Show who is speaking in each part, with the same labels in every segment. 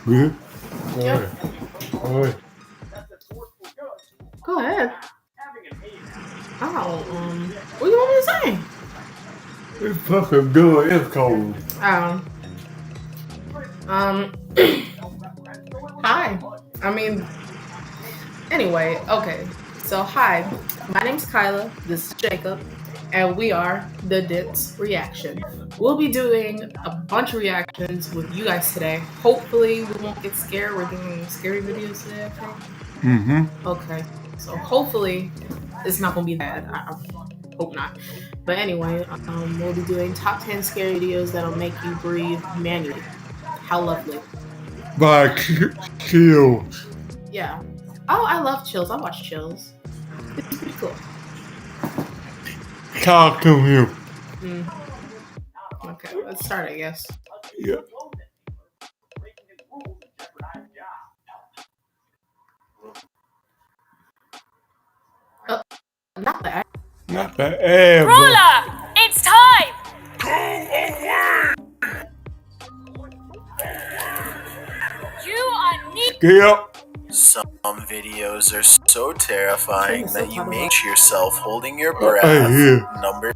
Speaker 1: Yeah.
Speaker 2: Yep.
Speaker 1: All right.
Speaker 2: Go ahead. Oh, what do you want me to say?
Speaker 1: It's fucking good. It's cold.
Speaker 2: Um, hi. I mean, anyway, okay. So, hi. My name's Kyla. This is Jacob. And we are the Dits Reaction. We'll be doing a bunch of reactions with you guys today. Hopefully, we won't get scared. We're doing scary videos today, I think.
Speaker 1: Mm-hmm.
Speaker 2: Okay. So, hopefully, it's not going to be bad. I hope not. But anyway, we'll be doing top 10 scary videos that'll make you breathe manually. How lovely.
Speaker 1: By Chills.
Speaker 2: Yeah. Oh, I love Chills. I watch Chills. It's pretty cool.
Speaker 1: Talk to him.
Speaker 2: Okay, let's start, I guess.
Speaker 1: Yeah.
Speaker 2: Not that.
Speaker 1: Not the air.
Speaker 3: Ruler, it's time! You are need.
Speaker 1: Yep.
Speaker 3: Some videos are so terrifying
Speaker 2: Goodness,
Speaker 3: that
Speaker 2: so
Speaker 3: you
Speaker 2: hard to
Speaker 3: make
Speaker 2: watch.
Speaker 3: yourself holding your
Speaker 1: Hey,
Speaker 3: breath.
Speaker 1: here.
Speaker 3: Number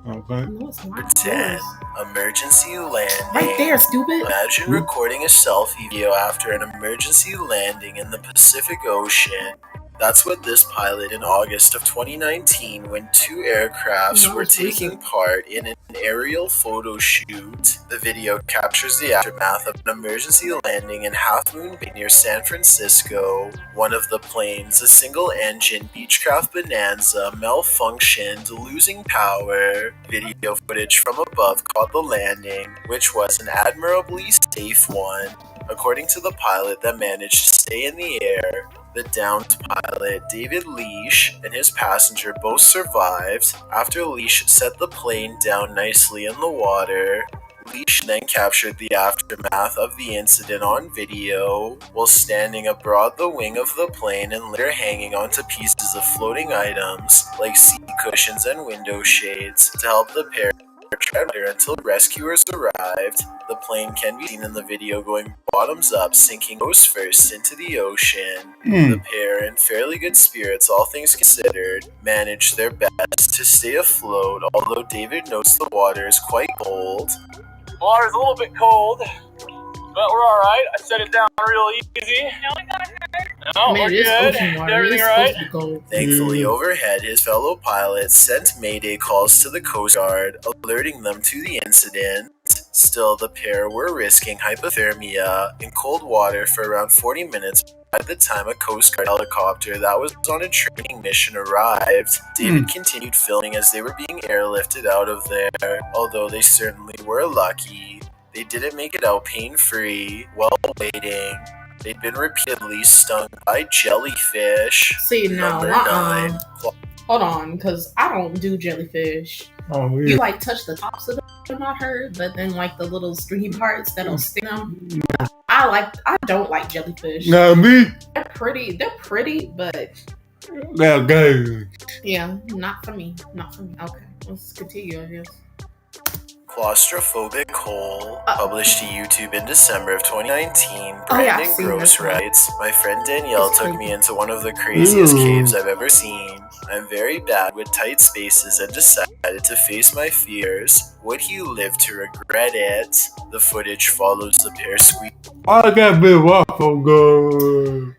Speaker 1: Okay.
Speaker 2: No, it's not.
Speaker 3: 10, emergency landing.
Speaker 2: Right there, stupid.
Speaker 3: Imagine recording a selfie video after an emergency landing in the Pacific Ocean. That's what this pilot in August of 2019, when two aircrafts
Speaker 2: No,
Speaker 3: were
Speaker 2: it's
Speaker 3: taking
Speaker 2: recent.
Speaker 3: part in an aerial photo shoot. The video captures the aftermath of an emergency landing in Half Moon Bay near San Francisco. One of the planes, a single-engine Beechcraft Bonanza, malfunctioned, losing power. Video footage from above caught the landing, which was an admirably safe one. According to the pilot that managed to stay in the air, the downed pilot, David Leash, and his passenger both survived. After Leash set the plane down nicely in the water, Leash then captured the aftermath of the incident on video while standing abroad the wing of the plane and later hanging onto pieces of floating items like seat cushions and window shades to help the pair tread until rescuers arrived. The plane can be seen in the video going bottoms up, sinking nose first into the ocean. The pair, in fairly good spirits, all things considered, managed their best to stay afloat, although David notes the water is quite cold.
Speaker 4: Water's a little bit cold, but we're alright. I set it down real easy.
Speaker 3: No one got hurt.
Speaker 4: No,
Speaker 2: Man,
Speaker 4: we're
Speaker 2: it is
Speaker 4: good.
Speaker 2: ocean water.
Speaker 4: Everything
Speaker 2: It's
Speaker 4: alright?
Speaker 2: supposed to be cold.
Speaker 3: Thankfully, overhead, his fellow pilots sent Mayday calls to the Coast Guard, alerting them to the incident. Still, the pair were risking hypothermia in cold water for around 40 minutes by the time a Coast Guard helicopter that was on a training mission arrived. David continued filming as they were being airlifted out of there, although they certainly were lucky. They didn't make it out pain-free while waiting. They'd been repeatedly stung by jellyfish.
Speaker 2: See, no,
Speaker 3: Number 9.
Speaker 2: Hold on, because I don't do jellyfish.
Speaker 1: Oh,
Speaker 2: You
Speaker 1: yeah.
Speaker 2: like touch the tops of them, I heard, but then like the little stringy parts that'll sting them. I don't like jellyfish.
Speaker 1: Now me.
Speaker 2: They're pretty, but
Speaker 1: Now, guys.
Speaker 2: yeah, not for me. Not for me. Okay, let's continue, I guess.
Speaker 3: Claustrophobic Hole, published to YouTube in December of 2019.
Speaker 2: Oh, yeah, I've
Speaker 3: Brandon
Speaker 2: seen
Speaker 3: Gross
Speaker 2: this one.
Speaker 3: writes, "My friend Danielle
Speaker 2: It's
Speaker 3: took
Speaker 2: creepy.
Speaker 3: me into one of the craziest
Speaker 1: Ooh.
Speaker 3: caves I've ever seen. I'm very bad with tight spaces and decided to face my fears. Would he live to regret it?" The footage follows the pair squeak
Speaker 1: I got me waffle good.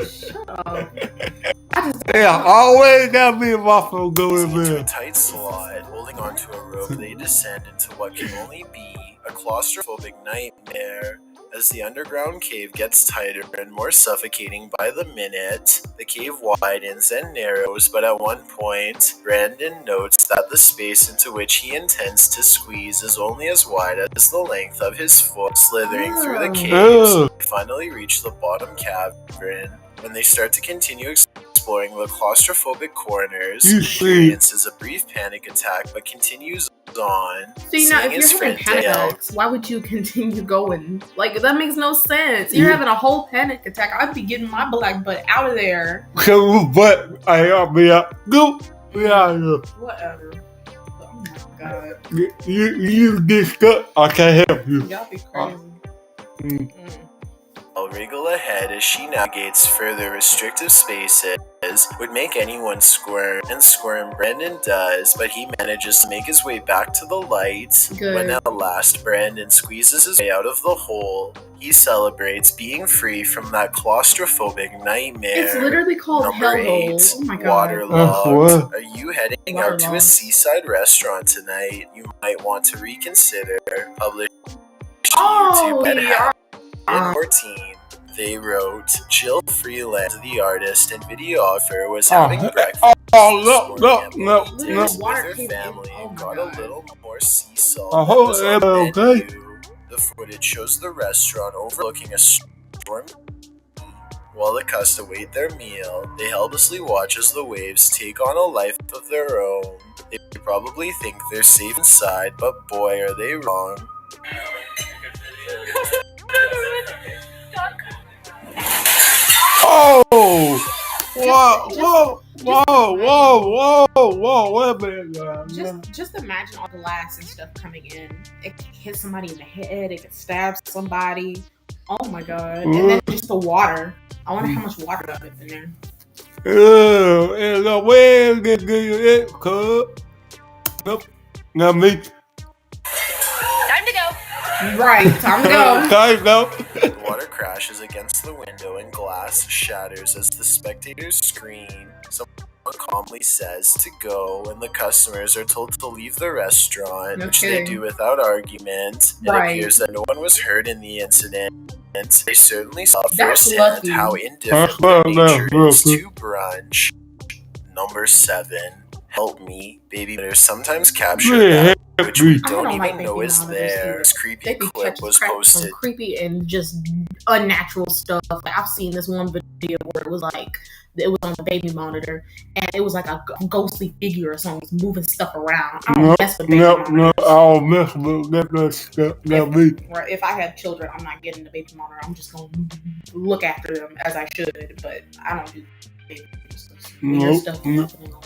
Speaker 2: Shut up. I just
Speaker 1: Yeah, always got me waffle good,
Speaker 3: into a
Speaker 1: man.
Speaker 3: tight slot, holding onto a rope. They descend into what can only be a claustrophobic nightmare. As the underground cave gets tighter and more suffocating by the minute, the cave widens and narrows, but at one point, Brandon notes that the space into which he intends to squeeze is only as wide as the length of his foot. Slithering through the caves, they finally reach the bottom cavern. When they start to continue exploring the claustrophobic corners,
Speaker 1: You
Speaker 3: he
Speaker 1: see.
Speaker 3: experiences a brief panic attack but continues on.
Speaker 2: see now.
Speaker 3: Seeing
Speaker 2: If
Speaker 3: his
Speaker 2: you're having
Speaker 3: friend
Speaker 2: panic
Speaker 3: Dale
Speaker 2: attacks, why would you continue going? Like that makes no sense. You're having a whole panic attack. I'd be getting my black butt out of there.
Speaker 1: But I got me up. Go. Yeah.
Speaker 2: Whatever. Oh my god.
Speaker 1: You discuss. I can't help you.
Speaker 2: Y'all be crazy.
Speaker 1: Mm.
Speaker 3: I'll wriggle ahead as she navigates further restrictive spaces would make anyone squirm, and squirm Brandon does, but he manages to make his way back to the light.
Speaker 2: Good.
Speaker 3: When at last Brandon squeezes his way out of the hole, he celebrates being free from that claustrophobic nightmare.
Speaker 2: It's literally called
Speaker 3: Number
Speaker 2: Hellhole.
Speaker 3: 8,
Speaker 2: Oh my god.
Speaker 3: Waterlogged.
Speaker 1: What?
Speaker 3: Are you heading out to a
Speaker 2: Waterlogged.
Speaker 3: seaside restaurant tonight? You might want to reconsider. Published
Speaker 2: Oh,
Speaker 3: YouTube
Speaker 2: yeah.
Speaker 3: in 14. They wrote, Jill Freeland, the artist and videographer, was having breakfast
Speaker 1: Oh, no.
Speaker 3: with
Speaker 2: Water
Speaker 3: her
Speaker 2: came
Speaker 3: family
Speaker 2: in. Oh
Speaker 3: and
Speaker 2: my
Speaker 3: got
Speaker 2: God.
Speaker 3: a little more sea salt.
Speaker 1: I
Speaker 3: than
Speaker 1: hope
Speaker 3: was on the
Speaker 1: it's okay.
Speaker 3: menu. The footage shows the restaurant overlooking a storm. While the cast await their meal, they helplessly watch as the waves take on a life of their own. They probably think they're safe inside, but boy are they wrong.
Speaker 1: Oh!
Speaker 2: Just-
Speaker 1: Whoa! Wait a minute.
Speaker 2: Just imagine all the glass and stuff coming in. It could hit somebody in the head. It could stab somebody. Oh my god! And then just the water. I wonder how much water got in there.
Speaker 1: And the way they get it, nope. Not me.
Speaker 5: Time to go.
Speaker 2: Right, time to go.
Speaker 1: Time go.
Speaker 3: The water crashes against the window and glass shatters as the spectators scream. Someone calmly says to go, and the customers are told to leave the restaurant,
Speaker 2: No
Speaker 3: which
Speaker 2: kidding.
Speaker 3: they do without argument. It
Speaker 2: Right.
Speaker 3: appears that no one was hurt in the incident. They certainly saw
Speaker 2: That's
Speaker 3: firsthand
Speaker 2: lucky.
Speaker 3: how indifferent nature is to brunch. Number 7. Help me. Baby monitors sometimes capture that which we
Speaker 2: I
Speaker 3: don't
Speaker 2: don't like
Speaker 3: even know
Speaker 2: baby
Speaker 3: is
Speaker 2: monitors
Speaker 3: there.
Speaker 2: either.
Speaker 3: This creepy
Speaker 2: They be
Speaker 3: clip
Speaker 2: catching
Speaker 3: was
Speaker 2: crap from
Speaker 3: posted.
Speaker 2: creepy and just unnatural stuff. Like, I've seen this one video where it was like it was on the baby monitor and it was like a ghostly figure or something was moving stuff around. I don't mess with baby monitors.
Speaker 1: I'll mess with that me.
Speaker 2: Right, if I had children, I'm not getting the baby monitor. I'm just gonna look after them as I should, but I don't do baby stuff. Weird stuff happening on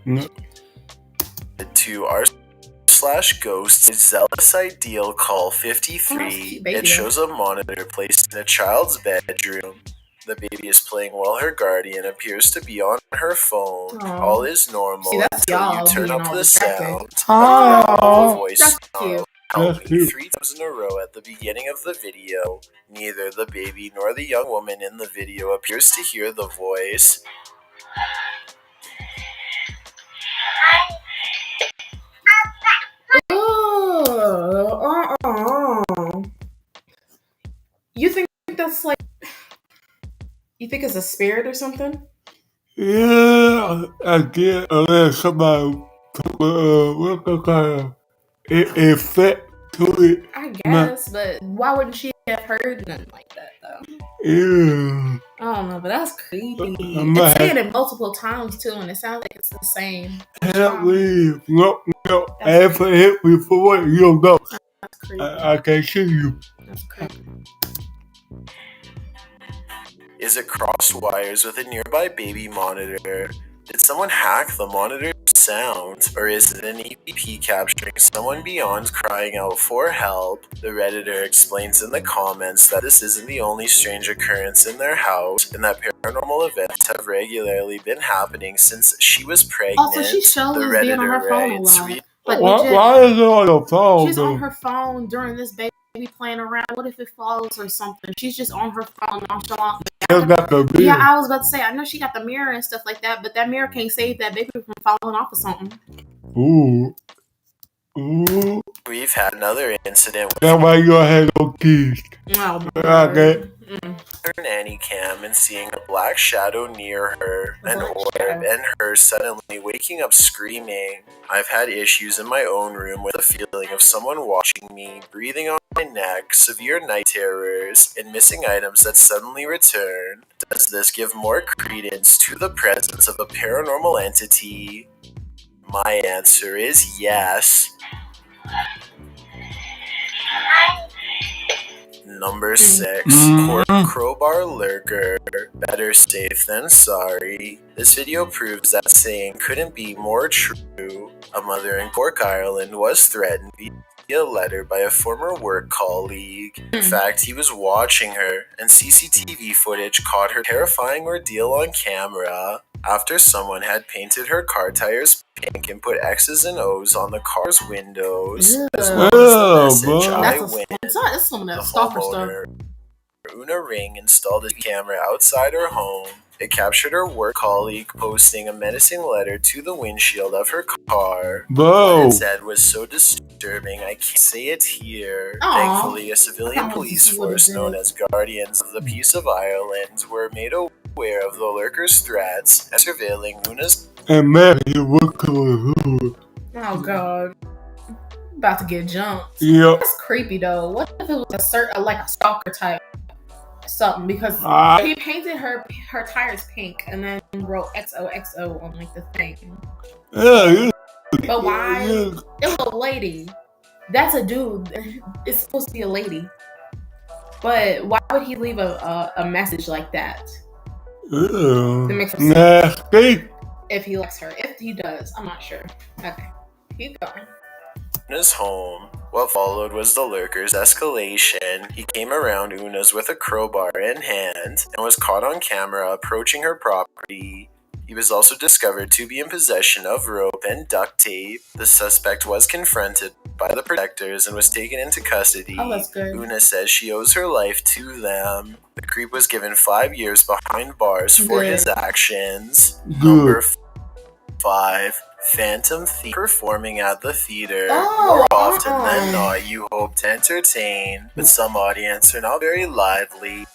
Speaker 2: baby.
Speaker 3: To r/ghost zealous ideal call 53.
Speaker 2: Baby.
Speaker 3: It shows a monitor placed in a child's bedroom. The baby is playing while her guardian appears to be on her phone.
Speaker 2: Aw.
Speaker 3: All is normal
Speaker 2: See, that's
Speaker 3: until you
Speaker 2: y'all
Speaker 3: turn
Speaker 2: being
Speaker 3: up
Speaker 2: all
Speaker 3: the
Speaker 2: distracted.
Speaker 3: sound. A
Speaker 1: Oh,
Speaker 3: voice
Speaker 2: that's
Speaker 3: snarls,
Speaker 2: cute.
Speaker 3: "Help
Speaker 1: That's
Speaker 3: me,"
Speaker 1: cute.
Speaker 3: 3 times in a row at the beginning of the video. Neither the baby nor the young woman in the video appears to hear the voice.
Speaker 2: You think that's like? You think it's a spirit or something?
Speaker 1: yeah, I get unless somebody put what's the kind of effect to it.
Speaker 2: I guess, but why wouldn't she have heard nothing like that though?
Speaker 1: Yeah.
Speaker 2: I don't know, but that's creepy.
Speaker 1: I'm
Speaker 2: It's
Speaker 1: not-
Speaker 2: saying it multiple times too, and it sounds like it's the same.
Speaker 1: Help me. No. After hit me for what you don't know.
Speaker 2: That's creepy.
Speaker 1: I can't see you.
Speaker 2: That's creepy.
Speaker 3: Is it crossed wires with a nearby baby monitor? Did someone hack the monitor's sound? Or is it an EVP capturing someone beyond crying out for help? The Redditor explains in the comments that this isn't the only strange occurrence in their house, and that paranormal events have regularly been happening since she was pregnant.
Speaker 2: Also, she shows
Speaker 3: The
Speaker 2: us being on
Speaker 3: Redditor
Speaker 2: her phone a
Speaker 3: writes,
Speaker 2: lot.
Speaker 3: "We
Speaker 2: Like,
Speaker 1: Why is it on your phone?
Speaker 2: she's
Speaker 1: though?
Speaker 2: on her phone during this baby playing around. What if it falls or something? She's just on her phone nonchalant.
Speaker 1: It's not the bill.
Speaker 2: Yeah, I was about to say, I know she got the mirror and stuff like that, but that mirror can't save that baby from falling off of something.
Speaker 1: Ooh.
Speaker 3: We've had another incident with
Speaker 1: That's why you don't have no keys.
Speaker 2: Oh, my
Speaker 1: Okay.
Speaker 3: her nanny cam and seeing a black shadow near her,
Speaker 2: A
Speaker 3: an
Speaker 2: black
Speaker 3: orb,
Speaker 2: shadow.
Speaker 3: and her suddenly waking up screaming. I've had issues in my own room with the feeling of someone watching me, breathing on my neck, severe night terrors, and missing items that suddenly return. Does this give more credence to the presence of a paranormal entity? My answer is yes. Number 6, Crowbar Lurker. Better safe than sorry. This video proves that saying couldn't be more true. A mother in Cork, Ireland was threatened via letter by a former work colleague. In fact, he was watching her, and CCTV footage caught her terrifying ordeal on camera after someone had painted her car tires pink and put X's and O's on the car's windows, as well as the message, I win.
Speaker 2: That's some of
Speaker 3: The
Speaker 2: that stalker stuff.
Speaker 3: homeowner, Una Ring, installed a camera outside her home. It captured her work colleague posting a menacing letter to the windshield of her car.
Speaker 1: Bro.
Speaker 3: What it said was so disturbing, I can't say it here.
Speaker 2: Aw.
Speaker 3: Thankfully, a civilian
Speaker 2: That
Speaker 3: police
Speaker 2: was
Speaker 3: force
Speaker 2: good.
Speaker 3: known as Guardians of the Peace of Ireland were made aware of the lurker's threats and surveilling Una's
Speaker 1: And Matthew, what color?
Speaker 2: Oh god. About to get jumped.
Speaker 1: Yep.
Speaker 2: That's creepy though. What if it was a certain like a stalker type something? Because he painted her tires pink and then wrote XOXO on like the thing.
Speaker 1: Yeah.
Speaker 2: But why? It was a lady. That's a dude. It's supposed to be a lady. But why would he leave a message like that? That makes no sense.
Speaker 1: Nasty.
Speaker 2: If he likes her. If he does. I'm not sure. Okay. Keep going.
Speaker 3: Una's home. What followed was the lurker's escalation. He came around Una's with a crowbar in hand and was caught on camera approaching her property. He was also discovered to be in possession of rope and duct tape. The suspect was confronted by the protectors and was taken into custody.
Speaker 2: Oh, that's good.
Speaker 3: Una says she owes her life to them. The creep was given 5 years behind bars for
Speaker 2: Good.
Speaker 3: his actions.
Speaker 1: Good.
Speaker 3: Number 5. Phantom Thief performing at the theater.
Speaker 2: Oh,
Speaker 3: More often than not, you hope to entertain, but some audience are not very lively.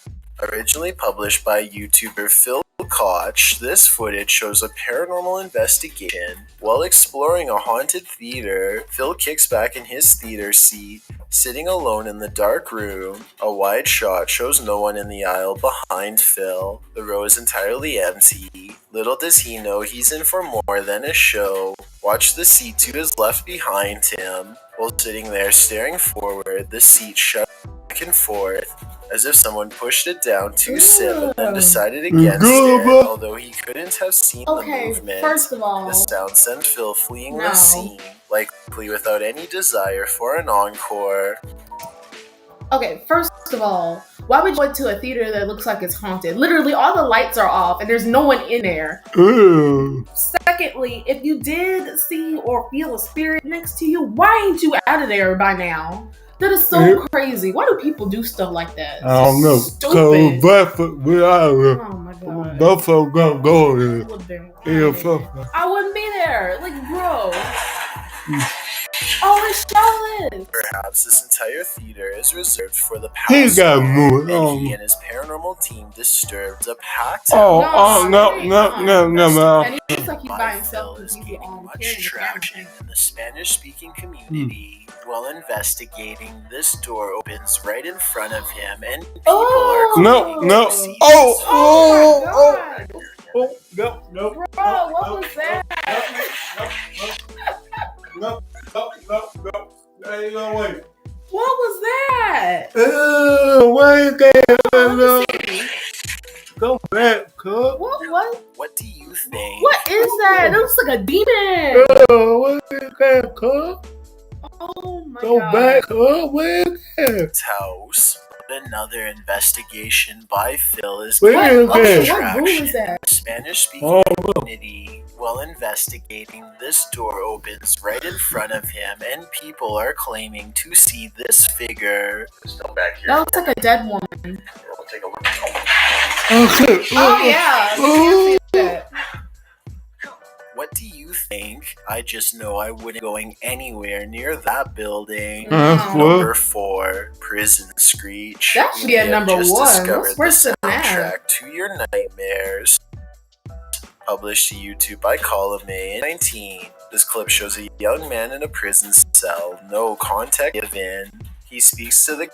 Speaker 3: Originally published by YouTuber Phil Koch, this footage shows a paranormal investigation. While exploring a haunted theater, Phil kicks back in his theater seat, sitting alone in the dark room. A wide shot shows no one in the aisle behind Phil. The row is entirely empty. Little does he know he's in for more than a show. Watch the seat to his left behind him. While sitting there staring forward, the seat shut back and forth, as if someone pushed it down to sit but then decided against it. Although he couldn't have seen the movement,
Speaker 2: first of all,
Speaker 3: the sound sent Phil fleeing
Speaker 2: No.
Speaker 3: the scene, likely without any desire for an encore.
Speaker 2: okay, first of all, why would you go to a theater that looks like it's haunted? Literally, all the lights are off and there's no one in there. Secondly, if you did see or feel a spirit next to you, why ain't you out of there by now? That is so crazy. Why do people do stuff like that?
Speaker 1: I don't know.
Speaker 2: Stupid.
Speaker 1: So, we are.
Speaker 2: Oh my god.
Speaker 1: Both of them gonna go there.
Speaker 2: Would've been
Speaker 1: Yeah,
Speaker 2: right.
Speaker 1: fuck.
Speaker 2: I wouldn't be there. Like, bro. Oh, it's Charlotte.
Speaker 3: Perhaps this entire theater is reserved for the
Speaker 1: He
Speaker 3: past
Speaker 1: got more.
Speaker 3: and he and his paranormal team disturbed a packed
Speaker 1: Oh,
Speaker 3: house.
Speaker 1: no.
Speaker 2: And he looks like he's by
Speaker 3: My
Speaker 2: himself
Speaker 3: Phil is
Speaker 2: because he's
Speaker 3: gaining much
Speaker 2: carrying the camera
Speaker 3: traction
Speaker 2: thing.
Speaker 3: in the Spanish-speaking community. While investigating, this door opens right in front of him, and people
Speaker 2: Oh.
Speaker 3: are
Speaker 1: No.
Speaker 3: claiming to see
Speaker 1: Oh.
Speaker 3: this
Speaker 2: Oh my god.
Speaker 1: No.
Speaker 2: Bro, what was that?
Speaker 1: No. Ain't no way.
Speaker 2: What was that?
Speaker 1: Wait there.
Speaker 2: Let me see.
Speaker 1: Go back, cuz.
Speaker 3: What do you think?
Speaker 2: What is that? That looks like a demon.
Speaker 1: What is that, cuz?
Speaker 2: Oh my
Speaker 1: Go
Speaker 2: god.
Speaker 1: back, cuz. Where is that?
Speaker 3: House. Another investigation by Phil is
Speaker 1: Where
Speaker 3: gaining
Speaker 1: is
Speaker 3: much
Speaker 1: that?
Speaker 2: What room
Speaker 3: traction
Speaker 2: is that?
Speaker 3: in the Spanish-speaking
Speaker 1: Oh,
Speaker 3: community. While investigating, this door opens right in front of him, and people are claiming to see this figure. Still back here.
Speaker 2: That looks like a dead woman.
Speaker 3: We'll take a look.
Speaker 1: okay.
Speaker 2: Oh yeah. You can't see that.
Speaker 3: What do you think? I just know I wouldn't going anywhere near that building.
Speaker 1: What?
Speaker 3: Number 4, Prison Screech.
Speaker 2: That should be
Speaker 3: You
Speaker 2: at
Speaker 3: have
Speaker 2: number
Speaker 3: just
Speaker 2: 1.
Speaker 3: discovered
Speaker 2: What's worse
Speaker 3: the
Speaker 2: than that?
Speaker 3: soundtrack to your nightmares. Published to YouTube by Column A in 19. This clip shows a young man in a prison cell. No context given. He speaks to the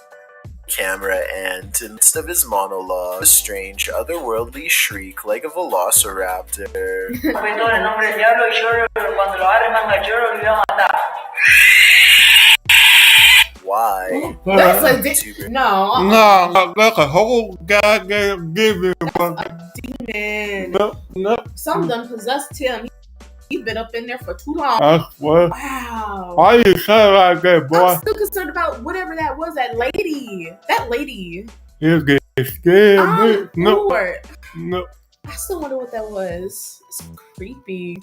Speaker 3: camera and, in the midst of his monologue, a strange, otherworldly shriek like a velociraptor.
Speaker 6: Aventó en el nombre del diablo y yo cuando lo agarren manga yo lo iba a matar.
Speaker 3: Why?
Speaker 2: That's a
Speaker 3: YouTuber.
Speaker 1: No, that's a whole goddamn demon.
Speaker 2: a demon.
Speaker 1: No.
Speaker 2: Some done possessed him. He's been up in there for too long.
Speaker 1: I swear.
Speaker 2: Wow.
Speaker 1: Why you say like that, boy?
Speaker 2: I'm still concerned about whatever that was. That lady.
Speaker 1: You get scared. No.
Speaker 2: Lord.
Speaker 1: No.
Speaker 2: I still wonder what that was. It's creepy.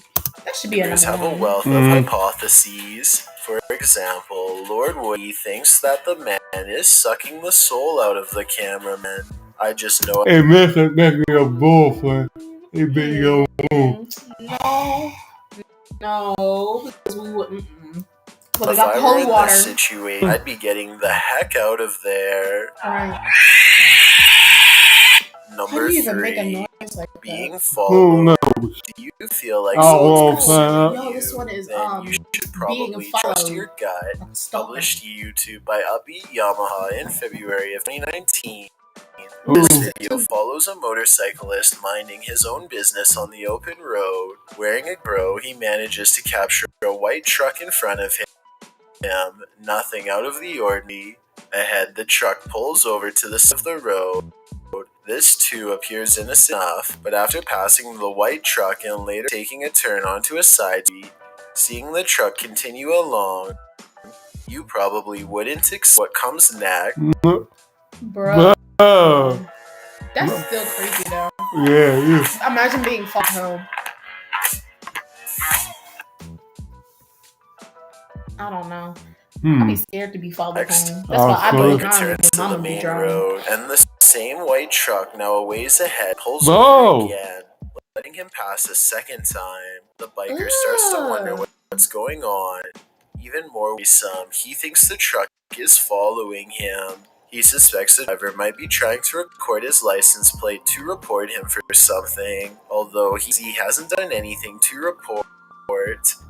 Speaker 2: That should be a
Speaker 3: Viewers have a
Speaker 2: number one.
Speaker 3: wealth of hypotheses. For example, Lord Woody thinks that the man is sucking the soul out of the cameraman. I just know
Speaker 1: Hey, Mr. Nigga, your boyfriend. He be your boo.
Speaker 2: No, because we wouldn't. Well, they
Speaker 3: if
Speaker 2: got
Speaker 3: I
Speaker 2: the
Speaker 3: were
Speaker 2: holy
Speaker 3: in
Speaker 2: water.
Speaker 3: this situation, I'd be getting the heck out of there.
Speaker 2: Alright. How
Speaker 3: Number
Speaker 2: do you even make a
Speaker 3: 3,
Speaker 2: noise like that?
Speaker 3: being
Speaker 1: Who
Speaker 3: followed.
Speaker 1: knows?
Speaker 3: Do you feel like
Speaker 1: Oh,
Speaker 3: someone's
Speaker 1: well,
Speaker 3: pursuing
Speaker 2: Yo,
Speaker 3: you?
Speaker 2: this one is
Speaker 3: Then you should
Speaker 2: being
Speaker 3: probably trust
Speaker 2: followed.
Speaker 3: your gut.
Speaker 2: Stop
Speaker 3: Published to YouTube by Upbeat Yamaha in February of 2019.
Speaker 1: Ooh.
Speaker 3: This video follows a motorcyclist minding his own business on the open road. Wearing a GoPro, he manages to capture a white truck in front of him. Nothing out of the ordinary. Ahead, the truck pulls over to the side of the road. This too appears innocent enough, but after passing the white truck and later taking a turn onto a side street, seeing the truck continue along, you probably wouldn't expect what comes next.
Speaker 2: Bro.
Speaker 1: Oh,
Speaker 2: That's still creepy though.
Speaker 1: yeah.
Speaker 2: Imagine being fucked home. I don't know. I'd be scared to be followed
Speaker 3: Next,
Speaker 2: home. That's why I
Speaker 1: the
Speaker 2: be
Speaker 3: biker
Speaker 2: driving
Speaker 3: turns
Speaker 2: because
Speaker 3: to
Speaker 2: I'm
Speaker 3: the
Speaker 2: gonna be
Speaker 3: main
Speaker 2: driving.
Speaker 3: road, and the same white truck, now a ways ahead, pulls
Speaker 1: Whoa.
Speaker 3: over again, letting him pass a second time. The biker starts to wonder what's going on. Even more worrisome, he thinks the truck is following him. He suspects the driver might be trying to record his license plate to report him for something, although he hasn't done anything to report.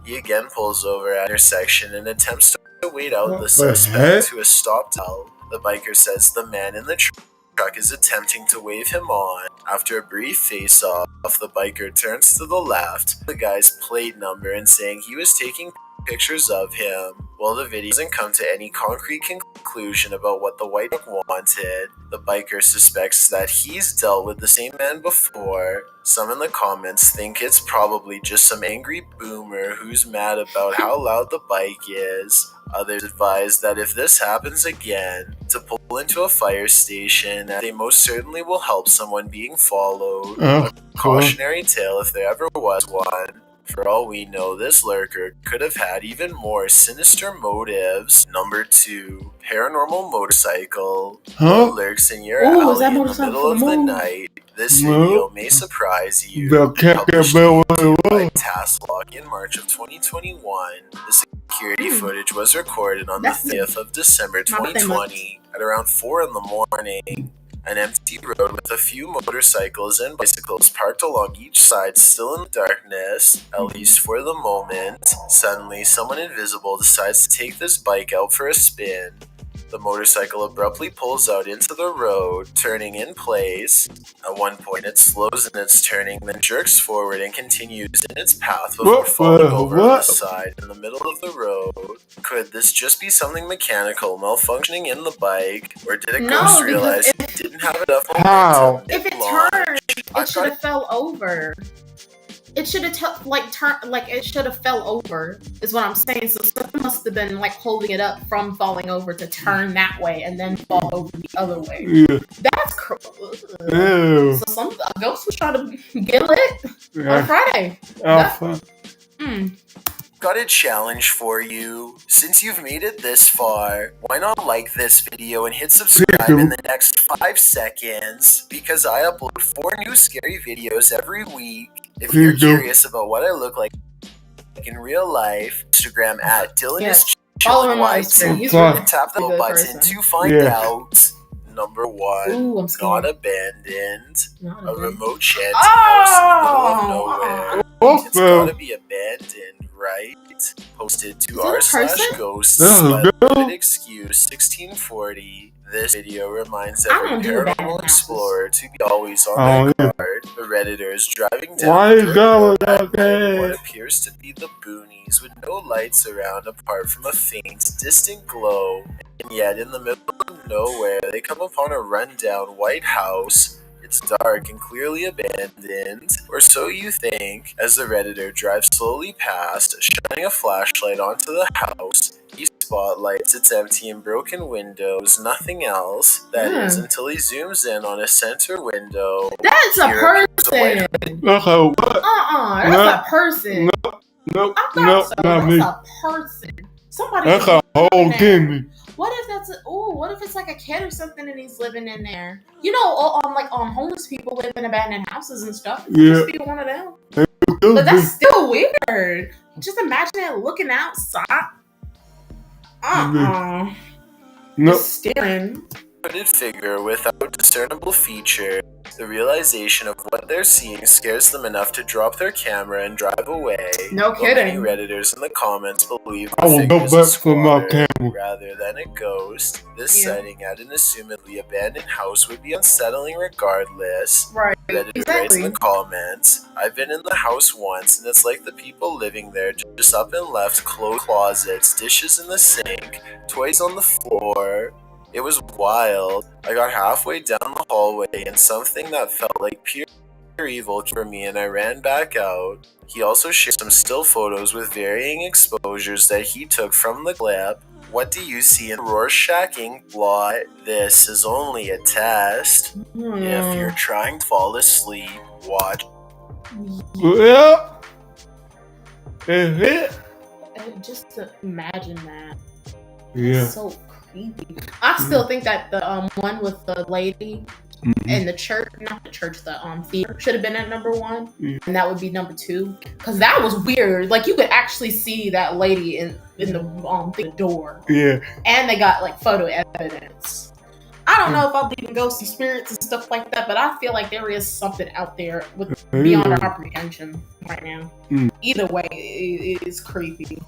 Speaker 3: He again pulls over at an intersection and attempts to wait out the suspect to a stop tell. The biker says the man in the truck is attempting to wave him on. After a brief face-off, the biker turns to the left, the guy's plate number, and saying he was taking pictures of him. While the video doesn't come to any concrete conclusion about what the white truck wanted, the biker suspects that he's dealt with the same man before. Some in the comments think it's probably just some angry boomer who's mad about how loud the bike is. Others advise that if this happens again, to pull into a fire station, as they most certainly will help someone being followed. A cautionary tale if there ever was one. For all we know, this lurker could have had even more sinister motives. Number 2, paranormal motorcycle. What lurks in your
Speaker 2: Ooh, is
Speaker 3: alley
Speaker 2: that
Speaker 3: in the
Speaker 2: motorcycle
Speaker 3: middle of
Speaker 2: the
Speaker 3: the
Speaker 2: moon?
Speaker 3: night? This video may surprise you.
Speaker 1: They'll catch that
Speaker 3: Published
Speaker 1: bill
Speaker 3: by Tasklock in March of 2021. The security footage was recorded on the
Speaker 2: That's
Speaker 3: 5th of December 2020 at around 4 in the morning. An empty road with a few motorcycles and bicycles parked along each side, still in the darkness, at least for the moment. Suddenly, someone invisible decides to take this bike out for a spin. The motorcycle abruptly pulls out into the road, turning in place. At one point, it slows in its turning, then jerks forward and continues in its path before falling over on the side in the middle of the road. Could this just be something mechanical malfunctioning in the bike, or did it
Speaker 2: No,
Speaker 3: ghost realize
Speaker 2: because
Speaker 3: it didn't have enough
Speaker 1: How?
Speaker 3: momentum?
Speaker 2: If it
Speaker 3: launched?
Speaker 2: turned,
Speaker 3: I
Speaker 2: it should have
Speaker 3: thought
Speaker 2: fell over. It should have it should have fell over. Is what I'm saying. So something must have been like holding it up from falling over to turn that way and then fall over the other way.
Speaker 1: Yeah.
Speaker 2: That's
Speaker 1: Ew.
Speaker 2: so a ghost was trying to get lit on Friday.
Speaker 3: Got a challenge for you. Since you've made it this far, why not like this video and hit subscribe in the next 5 seconds? Because I upload 4 new scary videos every week. If you're curious about what I look like in real life, Instagram at Dylan is
Speaker 2: Follow him on Instagram. He's really
Speaker 3: and tap the
Speaker 2: good
Speaker 3: little button
Speaker 2: person.
Speaker 3: to find out. Number 1,
Speaker 2: Ooh, I'm scared.
Speaker 3: Not abandoned.
Speaker 2: Not
Speaker 3: A
Speaker 2: abandoned.
Speaker 3: remote shanty house in the middle of nowhere. It's
Speaker 1: Oh,
Speaker 3: gotta be abandoned, right? Posted to
Speaker 2: Is that a person?
Speaker 3: r/ghosts
Speaker 1: That's
Speaker 3: by
Speaker 1: a
Speaker 3: Limited Excuse 1640. This video reminds
Speaker 2: I
Speaker 3: every
Speaker 2: don't do abandoned
Speaker 3: paranormal
Speaker 2: houses.
Speaker 3: explorer to be always on their guard. The Redditor is driving down
Speaker 1: Why is
Speaker 3: dirt
Speaker 1: that
Speaker 3: road
Speaker 1: what
Speaker 3: at night in what
Speaker 1: okay?
Speaker 3: appears to be the boonies with no lights around apart from a faint, distant glow. And yet, in the middle of nowhere, they come upon a rundown white house. It's dark and clearly abandoned, or so you think, as the Redditor drives slowly past, shining a flashlight onto the house. He spotlights its empty and broken windows, nothing else, that is, until he zooms in on a center window.
Speaker 2: That's a
Speaker 3: Here appears a white
Speaker 2: person.
Speaker 1: Okay, what?
Speaker 2: That's
Speaker 1: No,
Speaker 2: a person.
Speaker 1: No,
Speaker 2: I thought
Speaker 1: no,
Speaker 2: so.
Speaker 1: not me.
Speaker 2: That's a person. Somebody.
Speaker 1: That's a whole kidney.
Speaker 2: What if that's what if it's like a kid or something and he's living in there? You know, homeless people live in abandoned houses and stuff. It could
Speaker 1: Yeah.
Speaker 2: just be one of them. But that's still weird. Just imagine it looking outside.
Speaker 1: No.
Speaker 2: Just staring.
Speaker 3: hooded figure without discernible features. The realization of what they're seeing scares them enough to drop their camera and drive away.
Speaker 2: No
Speaker 3: But many
Speaker 2: kidding.
Speaker 3: Redditors in the comments believe
Speaker 1: I
Speaker 3: the
Speaker 1: will go
Speaker 3: figure's a
Speaker 1: back for my
Speaker 3: squatter
Speaker 1: camera.
Speaker 3: rather than a ghost. This
Speaker 2: Yeah.
Speaker 3: sighting at an assumedly abandoned house would be unsettling regardless.
Speaker 2: Right.
Speaker 3: Redditor writes in
Speaker 2: Exactly.
Speaker 3: the comments, I've been in the house once and it's like the people living there just up and left clothes closets, dishes in the sink, toys on the floor. It was wild. I got halfway down the hallway and something that felt like pure evil came for me and I ran back out. He also shared some still photos with varying exposures that he took from the clip. What do you see in Rorschaching blot? This is only a test. If you're trying to fall asleep, watch.
Speaker 1: Yeah. Is it?
Speaker 2: Just to imagine that.
Speaker 1: Yeah.
Speaker 2: It's so creepy. I still think that the one with the lady in the church, not the church, the theater should have been at number 1, and that would be number 2, because that was weird. Like you could actually see that lady in the door,
Speaker 1: Yeah.
Speaker 2: and they got like photo evidence. I don't know if I believe in ghosts and spirits and stuff like that, but I feel like there is something out there with beyond our comprehension right now. Either way, it is creepy.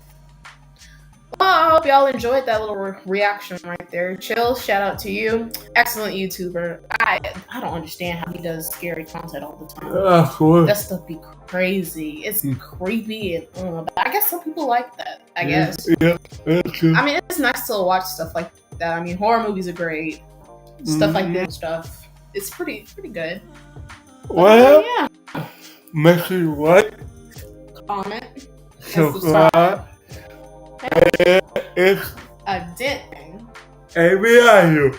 Speaker 2: Well, I hope y'all enjoyed that little reaction right there. Chill, shout out to you. Excellent YouTuber. I don't understand how he does scary content all the time.
Speaker 1: Cool.
Speaker 2: That stuff be crazy. It's creepy and but I guess some people like that. I guess.
Speaker 1: Yeah. That's true.
Speaker 2: I mean, it's nice to watch stuff like that. I mean, horror movies are great. Stuff like this stuff. It's pretty good.
Speaker 1: Well,
Speaker 2: Yeah.
Speaker 1: make sure you like,
Speaker 2: Comment. And
Speaker 1: subscribe, and it's
Speaker 2: a dent thing.
Speaker 1: Amy Ayu.